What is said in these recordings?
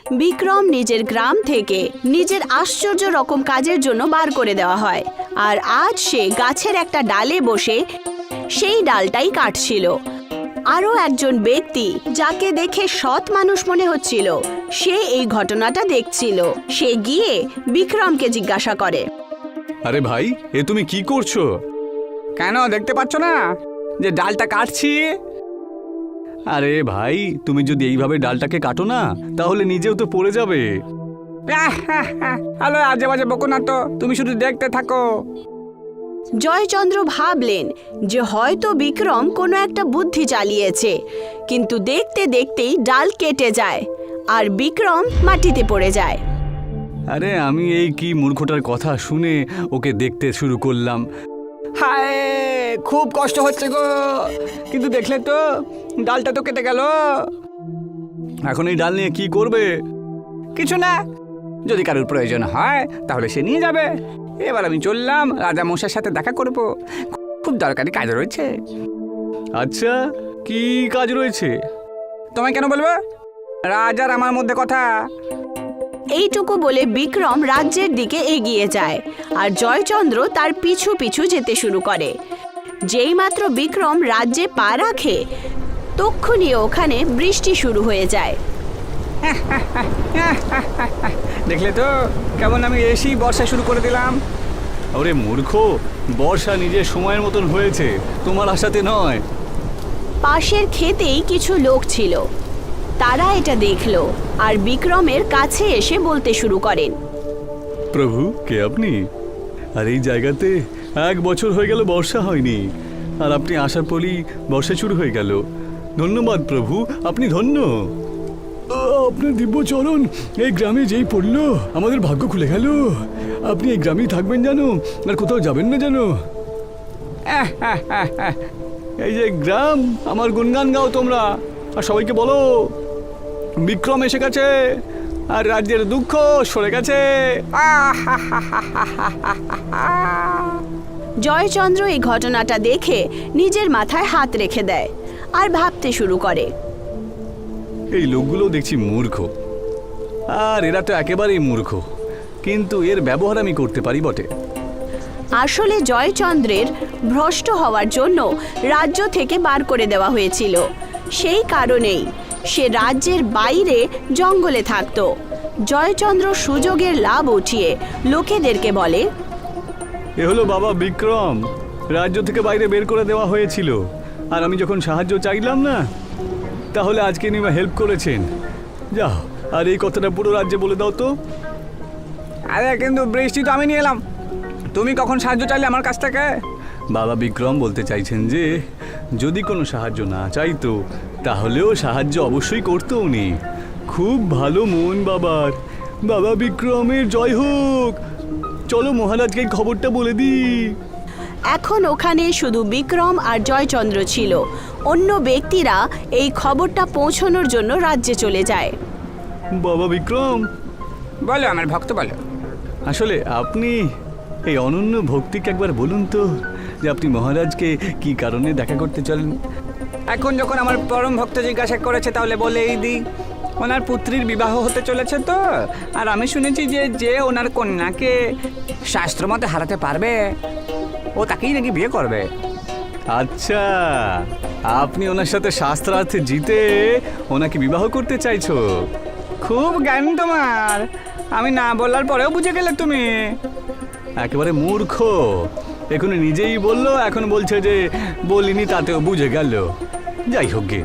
বিক্রম নিজের গ্রাম থেকে নিজের আশ্চর্য রকম কাজের জন্য বার করে দেওয়া হয়। আর আজ সে গাছের একটা ডালে বসে সেই ডালটাই কাটছিল। আরও একজন ব্যক্তি, যাকে দেখে সৎ মানুষ মনে হচ্ছিল, সে এই ঘটনাটা দেখছিল। সে গিয়ে বিক্রমকে জিজ্ঞাসা করে, আরে ভাই, এ তুমি কি করছো? কেন দেখতে পাচ্ছ না যে ডালটা কাটছি? আরে ভাই, তুমি যদি এইভাবে ডালটাকে কাটো না, তাহলে নিজেও তো পড়ে যাবে। হ্যালো, আজে বাজে বকো না তো, তুমি শুধু দেখতে থাকো। জয়চন্দ্র ভাবলেন যে হয়তো বিক্রম কোনো একটা বুদ্ধি চালিয়েছে, কিন্তু দেখতে দেখতেই ডাল কেটে যায় আর বিক্রম মাটিতে পড়ে যায়। আরে আমি এই কি মূর্খটার কথা শুনে ওকে দেখতে শুরু করলাম। হায়, খুব কষ্ট হচ্ছে গো, কিন্তু দেখলে তো ডালটা তো কেটে গেল। এখন এই ডাল নিয়ে কি করবে? কিছু না, যদি কারোর প্রয়োজন হয় তাহলে সে নিয়ে যাবে। এবার আমি চললাম, রাজা মশাইয়ের সাথে দেখা করব, খুব দরকারি কাজ রয়েছে। আচ্ছা, কি কাজ রয়েছে? তোমায় কেন বলবো? রাজার আমার মধ্যে কথা। এইটুকু বলে বিক্রম রাজ্যের দিকে এগিয়ে যায় আর জয়চন্দ্র তার পিছু পিছু যেতে শুরু করে। যেইমাত্র বিক্রম রাজ্যে পা রাখে, তক্ষুনি ওখানে বৃষ্টি শুরু হয়ে যায়। দেখলে তো কেমন আমি এসেই বর্ষা শুরু করে দিলাম। ওরে মূর্খ, বর্ষা নিজের সময়ের মতন হয়েছে, তোমার আশাতে নয়। পাশের ক্ষেতেই কিছু লোক ছিল, তারা এটা দেখলো আর বিক্রমের কাছে এসে বলতে শুরু করেন, প্রভু, কে আপনি? আর এই জায়গাতে 1 বছর হয়ে গেল বর্ষা হয়নি, আর আপনি আসার পরই বর্ষা শুরু হয়ে গেল। ধন্যবাদ প্রভু, আপনি ধন্য। আপনার দিব্য চরণ এই গ্রামে যেই পড়লো, আমাদের ভাগ্য খুলে গেল। আপনি এই গ্রামেই থাকবেন জানো, আর কোথাও যাবেন না জানো। এই যে গ্রাম, আমার গুণগান গাও তোমরা, আর সবাইকে বলো বিক্রম এসে গেছে আর রাজ্যের দুঃখ সরে গেছে। জয়চন্দ্র এই ঘটনাটা দেখে নিজের মাথায় হাত রেখে দেয় আর ভাবতে শুরু করে, এই লোকগুলো দেখছি মূর্খ, আর এরা তো একেবারেই মূর্খ, কিন্তু এর ব্যবহার আমি করতে পারি বটে। আসলে জয়চন্দ্রের ভ্রষ্ট হওয়ার জন্য রাজ্য থেকে বার করে দেওয়া হয়েছিল। সেই কারণেই সে রাজ্যের বাইরে জঙ্গলে থাকত। জয়চন্দ্র সুযোগের লাভ উঠিয়ে লোকেদেরকে বলে, এ হলো বাবা বিক্রম, রাজ্য থেকে বাইরে বের করে দেওয়া হয়েছিল, আর আমি যখন সাহায্য চাইলাম না, তাহলে আজকে ইনি হেল্প করেছেন। যাও, আর এই কথাটা পুরো রাজ্যে বলে দাও তো। আরে কিন্তু বৃষ্টি তো আমি নিয়ে এলাম, তুমি কখন সাহায্য চাইলে আমার কাছ থেকে? বাবা বিক্রম বলতে চাইছেন যে যদি কোনো সাহায্য না চাইতো, তাহলেও সাহায্য অবশ্যই করতো উনি। খুব ভালো মন বাবার। বাবা বিক্রমের জয় হোক। চলো মহারাজকে এই খবরটা বলে দিই। এখন ওখানে শুধু বিক্রম আর জয়চন্দ্র ছিল। অন্য ব্যক্তিরা এই খবরটা পৌঁছানোর জন্য রাজ্যে চলে যায়। বাবা বিক্রম, বলো আমার ভক্ত, বলো। আসলে আপনি এই অনন্য ভক্তিকে একবার বলুন তো, যে আপনি মহারাজকে কি কারণে দেখা করতে চলেন। এখন যখন আমার পরম ভক্ত জিজ্ঞাসা করেছে, তাহলে বলেই দিই। ওনার পুত্রীর বিবাহ হতে চলেছে তো, আর আমি শুনেছি যে যে ওনার কন্যাকে শাস্ত্র মতে হারাতে পারবে, ও তাকেই নাকি বিয়ে করবে। আচ্ছা, আপনি ওনার সাথে শাস্ত্রার্থে জিতে ওনাকে বিবাহ করতে চাইছো? খুব জ্ঞান তোমার, আমি না বলার পরেও বুঝে গেলে তুমি। একেবারে মূর্খ, এখন নিজেই বললো, এখন বলছে যে বলিনি, তাতেও বুঝে গেল। যাই হোক গে,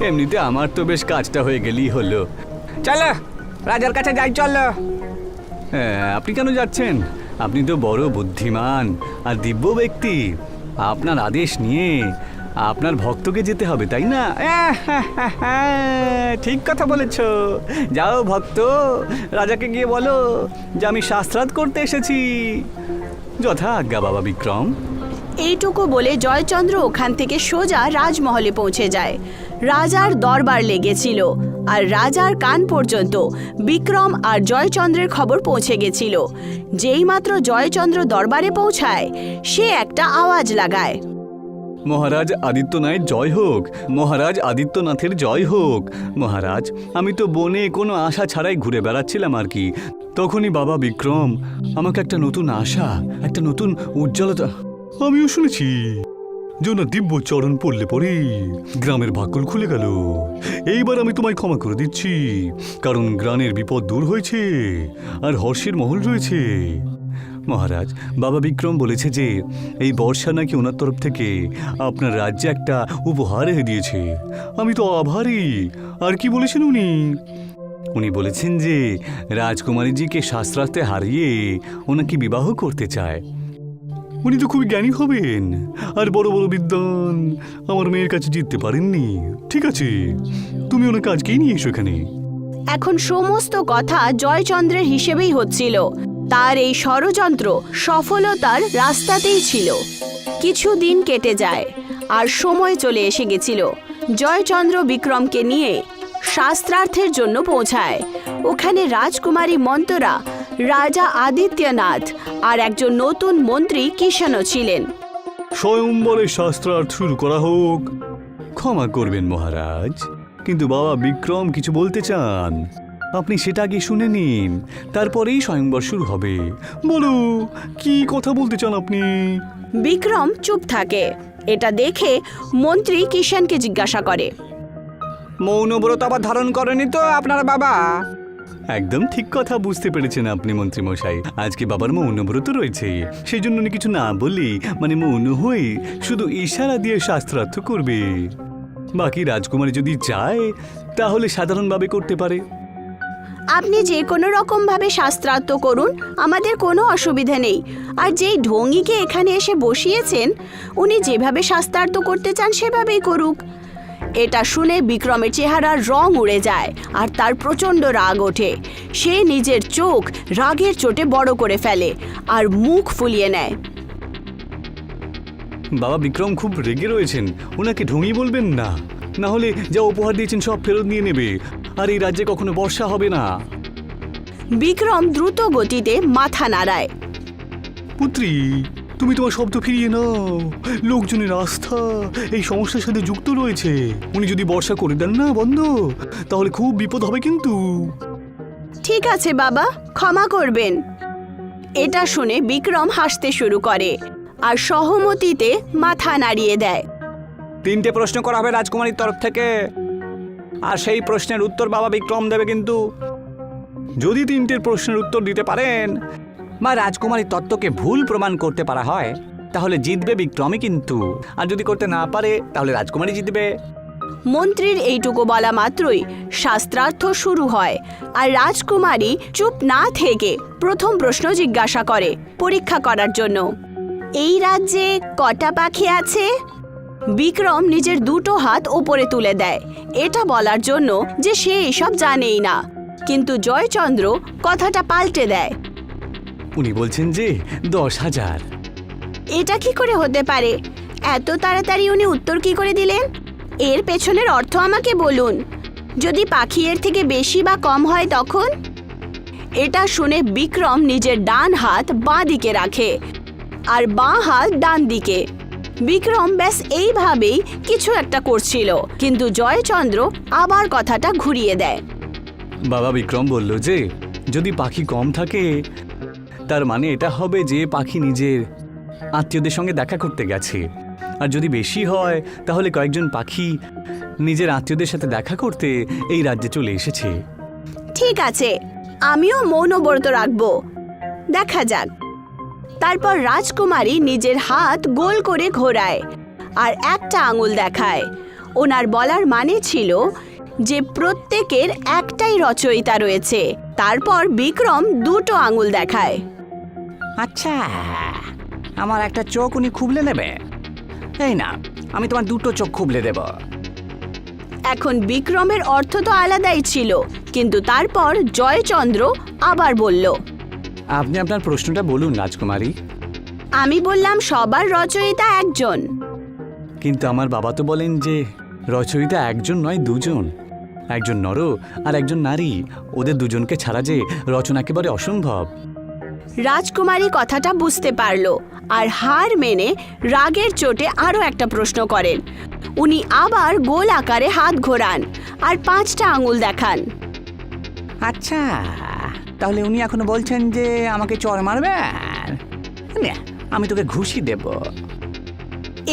এমনিতে আমার তো বেশ কাজটা হয়ে গেলেই হলো। চলো রাজার কাছে যাই, চলো। হ্যাঁ, আপনি কেন যাচ্ছেন? আপনি তো বড় বুদ্ধিমান আর দিব্য ব্যক্তি। আপনার আদেশ নিয়ে আপনার ভক্তকে যেতে হবে, তাই না? ঠিক কথা বলেছ। যাও ভক্ত, রাজাকে গিয়ে বলো যে আমি শাস্ত্রার্থ করতে এসেছি। যথা আজ্ঞা বাবা বিক্রম। এইটুকু বলে জয়চন্দ্র ওখান থেকে সোজা রাজমহলে পৌঁছে যায়। রাজার দরবার লেগেছিল আর রাজার কান পর্যন্ত বিক্রম আর জয়চন্দ্রের খবর পৌঁছে গেছিল। যেইমাত্র জয়চন্দ্র দরবারে পৌঁছায়, সে একটা আওয়াজ লাগায়, মহারাজ আদিত্যনাথের জয় হোক, মহারাজ আদিত্যনাথের জয় হোক। মহারাজ, আমি তো বনে কোনো আশা ছাড়াই ঘুরে বেড়াচ্ছিলাম আর কি। তখনই বাবা বিক্রম আমাকে একটা নতুন আশা, একটা নতুন উজ্জ্বলতা। আমিও শুনেছি যে ওনার দিব্য চরণ পড়লে পরে গ্রামের ভাগ্যল খুলে গেল। এইবার আমি তোমায় ক্ষমা করে দিচ্ছি, কারণ গ্রামের বিপদ দূর হয়েছে আর হর্ষের মহল রয়েছে। মহারাজ, বাবা বিক্রম বলেছে যে এই বর্ষা নাকি ওনার তরফ থেকে আপনার রাজ্যে একটা উপহার এনে দিয়েছে। আমি তো আভারী। আর কি বলেছেন উনি? উনি বলেছেন যে রাজকুমারীজিকে শাস্ত্রার্থে হারিয়ে ওনাকে বিবাহ করতে চায়। উনি তো খুবই জ্ঞানী হবেন আর বড় বড় বিদ্বান আমার মেয়ের কাছে জিততে পারেননি। ঠিক আছে, তুমি ওনাকে আজকেই নিয়ে এসো এখানে। এখন সমস্ত কথা জয়চন্দ্রের হিসেবেই হচ্ছিল। তার এই ষড়যন্ত্র সফলতার রাস্তাতেই ছিল। কিছু দিন কেটে যায় আর সময় চলে এসে গেছিল। জয়চন্দ্র বিক্রমকে নিয়ে শাস্ত্রার্থের জন্য পৌঁছায়। ওখানে রাজকুমারী মন্তরা, রাজা আদিত্যনাথ আর একজন নতুন মন্ত্রী কিষাণও ছিলেন। স্বয়ংবরে শাস্ত্রার্থ শুরু করা হোক। ক্ষমা করবেন মহারাজ, কিন্তু বাবা বিক্রম কিছু বলতে চান। আপনি সেটা আগে শুনে নিন, তারপরেই স্বয়ংবর শুরু হবে। বলো, কি কথা বলতে চান আপনি? বিক্রম চুপ থাকে। এটা দেখে মন্ত্রী কিষাণকে জিজ্ঞাসা করে, মৌনব্রত আবার ধারণ করেনি তো আপনার বাবা? একদম ঠিক কথা বুঝতে পেরেছেন আপনি মন্ত্রী মশাই। আজকে বাবার মৌনব্রত রয়েছে, সেই জন্য উনি কিছু না বলি, মানে মৌন হয়ে শুধু ইশারা দিয়ে শাস্ত্রার্থ করবে। বাকি রাজকুমারী যদি চায় তাহলে সাধারণভাবে করতে পারে। আপনি যে কোনো রকম ভাবে শাস্ত্রার্থ করুন, আমাদের কোনো অসুবিধা নেই। আর যেই ঢঙ্গিকে এখানে এসে বসিয়েছেন, উনি যেভাবে শাস্ত্রার্থ করতে চান সেভাবেই করুক। এটা শুনে বিক্রমের চেহারার রং উড়ে যায় আর তার প্রচণ্ড রাগ ওঠে। সে নিজের চোখ রাগের চোটে বড় করে ফেলে আর মুখ ফুলিয়ে নেয়। বাবা বিক্রম খুব রেগে রয়েছেন, ওনাকে ঢঙি বলবেন না, না হলে যা উপহার দিয়েছেন সব ফেরত নিয়ে নেবে আর এই রাজ্যে কখনো বর্ষা হবে না। বিক্রম দ্রুত গতিতে মাথা নাড়ায়। পুত্রী, তুমি তোমার শব্দ ফিরিয়ে নাও। লোকজনের আস্থা এই সমস্যার সাথে যুক্ত রয়েছে। উনি যদি বর্ষা করে দেন না বন্ধ, তাহলে খুব বিপদ হবে কিন্তু। ঠিক আছে বাবা, ক্ষমা করবেন। এটা শুনে বিক্রম হাসতে শুরু করে আর সহমতিতে মাথা নাড়িয়ে দেয়। 3টে প্রশ্ন করা হবে রাজকুমারীর তরফ থেকে, আর সেই প্রশ্নের উত্তর বাবা বিক্রম দেবে। কিন্তু যদি 3টের প্রশ্নের উত্তর দিতে পারেন বা রাজকুমারীর তত্ত্বকে ভুল প্রমাণ করতে পারা হয়, তাহলে জিতবে বিক্রমই কিন্তু। আর যদি করতে না পারে তাহলে রাজকুমারী জিতবে। মন্ত্রীর এইটুকু বলা মাত্রই শাস্ত্রার্থ শুরু হয় আর রাজকুমারী চুপ না থেকে প্রথম প্রশ্ন জিজ্ঞাসা করে পরীক্ষা করার জন্য। এই রাজ্যে কটা পাখি আছে? বিক্রম নিজের দুটো হাত ওপরে তুলে দেয়, এটা বলার জন্য যে সে এসব জানেই না। কিন্তু জয়চন্দ্র কথাটা পাল্টে দেয়। উনি বলছেন যে 10,000। এটা কি করে হতে পারে? এত তাড়াতাড়ি উনি উত্তর কি করে দিলেন? এর পেছনের অর্থ আমাকে বলুন। যদি পাখি এর থেকে বেশি বা কম হয় তখন? এটা শুনে বিক্রম নিজের ডান হাত বাঁ দিকে রাখে আর বাঁ হাত ডান দিকে। বিক্রম ব্যাস এইভাবেই কিছু একটা করছিল, কিন্তু জয়চন্দ্র আবার কথাটা ঘুরিয়ে দেয়। বাবা বিক্রম বলল যে যদি পাখি কম থাকে তার মানে এটা হবে যে পাখি নিজের আত্মীয়দের সঙ্গে দেখা করতে গেছে। আর যদি বেশি হয় তাহলে কয়েকজন পাখি নিজের আত্মীয়দের সাথে দেখা করতে এই রাজ্যে চলে এসেছে। ঠিক আছে, আমিও মৌনব্রত রাখবো, দেখা যাক। তারপর রাজকুমারী নিজের হাত গোল করে ঘোরায় আর একটা আঙুল দেখায়। ওনার বলার মানে ছিল যে প্রত্যেকের একটাই রচয়িতা রয়েছে। তারপর বিক্রম দুটো আঙুল দেখায়। আচ্ছা, আমার একটা চোখ উনি খুবলে নেবে? এই না, আমি তোমার দুটো চোখ খুবলে দেব। এখন বিক্রমের অর্থ তো আলাদাই ছিল, কিন্তু তারপর জয়চন্দ্র আবার বলল, আপনি আপনার প্রশ্নটা বলুন রাজকুমারী। আমি বললাম সবার রচয়িতা একজন। কিন্তু আমার বাবা তো বলেন যে রচয়িতা একজন নয়, দুজন। একজন নর আর একজন নারী। ওদের দুজনকে ছাড়া যে রচনা একেবারে অসম্ভব। রাজকুমারী কথাটা বুঝতে পারলো আর হার মেনে রাগের চোটে আরো একটা প্রশ্ন করেন। উনি আবার গোল আকারে হাত ঘোরান আর 5টা আঙুল দেখান। আচ্ছা, তাহলে উনি এখনো বলছেন যে আমাকে চড় মারবেন? নে, আমি তোকে ঘুষি দেব।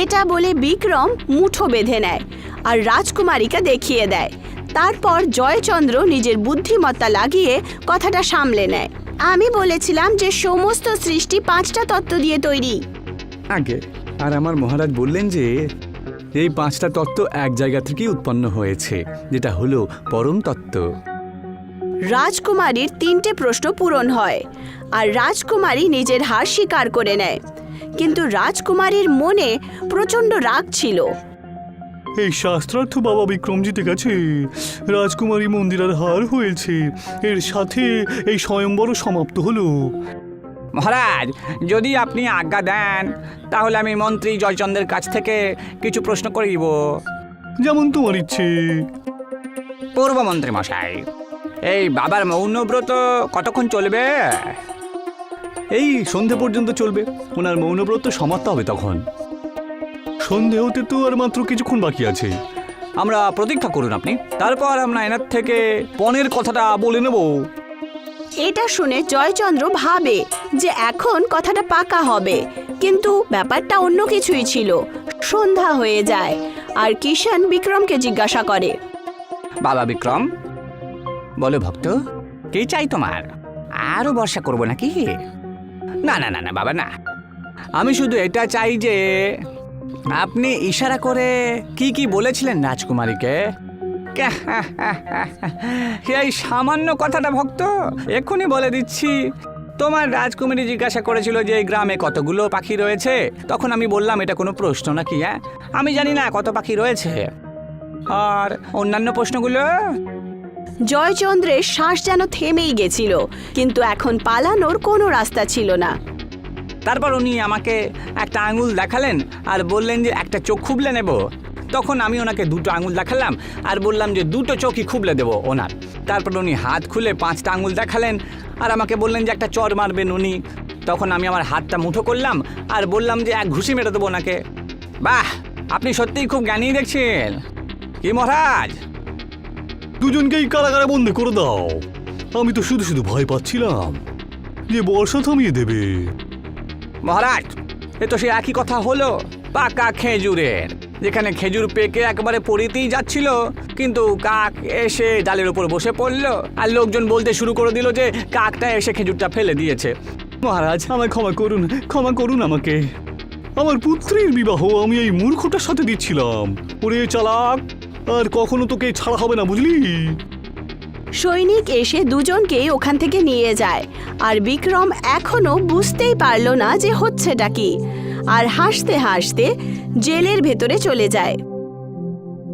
এটা বলে বিক্রম মুঠো বেঁধে নেয় আর রাজকুমারীকে দেখিয়ে দেয়। তারপর জয়চন্দ্র নিজের বুদ্ধিমত্তা লাগিয়ে কথাটা সামলে নেয়। আমি বলেছিলাম যে সমস্ত সৃষ্টি 5টা তত্ত্ব দিয়ে তৈরি। আগে আর আমার মহারাজ বললেন যে এই 5টা তত্ত্ব এক জায়গা থেকেই উৎপন্ন হয়েছে, যেটা হলো পরম তত্ত্ব। রাজকুমারীর 3টে প্রশ্ন পূরণ হয় আর রাজকুমারী নিজের হার স্বীকার করে নেয়। কিন্তু রাজকুমারীর মনে প্রচণ্ড রাগ ছিল। এই শাস্ত্রার্থ বাবা বিক্রম জিতে গেছে, রাজকুমারী মন্দিরের হার হয়েছে, এর সাথে এই স্বয়ম্বরও সমাপ্ত হলো। মহারাজ, যদি আপনি আজ্ঞা দেন তাহলে আমি মন্ত্রী জয়চন্দ্রের কাছ থেকে কিছু প্রশ্ন করিব। যেমন তোমার ইচ্ছে। পূর্বমন্ত্রী মশাই, এই বাবার মৌনব্রত কতক্ষণ চলবে? এই সন্ধে পর্যন্ত চলবে, ওনার মৌনব্রত সমাপ্ত হবে তখন। সন্ধে হতে তো আর মাত্র কিছুক্ষণ বাকি আছে। আমরা প্রতীক্ষা করুন আপনি, তারপর আমরা এনার থেকে পণের কথাটা বলে নেব। এটা শুনে জয়চন্দ্র ভাবে যে এখন কথাটা পাকা হবে, কিন্তু ব্যাপারটা অন্য কিছুই ছিল। সন্ধ্যা হয়ে যায় আর কিষান বিক্রমকে জিজ্ঞাসা করে, বাবা বিক্রম, বলো ভক্ত, কি চাই তোমার? আরো বর্ষা করবো নাকি? না না না না বাবা, না, আমি শুধু এটা চাই যে আপনি ইশারা করে কি কি বলেছিলেন রাজকুমারীকে। এই সামান্য কথাটা ভক্ত, এক্ষুনি বলে দিচ্ছি। তোমার রাজকুমারী জিজ্ঞাসা করেছিল যে এই গ্রামে কতগুলো পাখি রয়েছে, তখন আমি বললাম এটা কোনো প্রশ্ন নাকি? হ্যাঁ, আমি জানি না কত পাখি রয়েছে। আর অন্যান্য প্রশ্নগুলো? জয়চন্দ্রের শ্বাস যেন থেমেই গেছিল, কিন্তু এখন পালানোর কোনো রাস্তা ছিল না। তারপর উনি আমাকে একটা আঙুল দেখালেন আর বললেন যে একটা চোখ খুবলে নেব। তখন আমি ওনাকে 2টো আঙুল দেখালাম আর বললাম যে 2টো চোখই খুবলে দেবো ওনার। তারপর উনি হাত খুলে 5টা আঙুল দেখালেন আর আমাকে বললেন যে একটা চড় মারবেন উনি। তখন আমি আমার হাতটা মুঠো করলাম আর বললাম যে এক ঘুষি মেরে দেবো ওনাকে। বাহ, আপনি সত্যিই খুব জ্ঞানী দেখছেন। কি মহারাজ? দুজনকেই কারাগারে বন্দি করে দাও। আমি তো শুধু শুধু ভয় পাচ্ছিলাম যে বর্ষা থামিয়ে দেবে। মহারাজ, এ তো সে একই কথা হলো পাকা খেজুরের, যেখানে খেজুর পেকে একেবারে পড়িতেই যাচ্ছিল, কিন্তু কাক এসে ডালের উপর বসে পড়লো আর লোকজন বলতে শুরু করে দিল যে কাকটা এসে খেজুরটা ফেলে দিয়েছে। মহারাজ, আমায় ক্ষমা করুন আমাকে। আমার পুত্রীর বিবাহ আমি এই মূর্খটার সাথে দিচ্ছিলাম। ওরে চালাক, আর কখনো তোকে ছাড়া হবে না, বুঝলি? সৈনিক এসে দুজনকেই ওখান থেকে নিয়ে যায় আর বিক্রম এখনো বুঝতেই পারল না যে হচ্ছেটা কি, আর হাসতে হাসতে জেলের ভেতরে চলে যায়।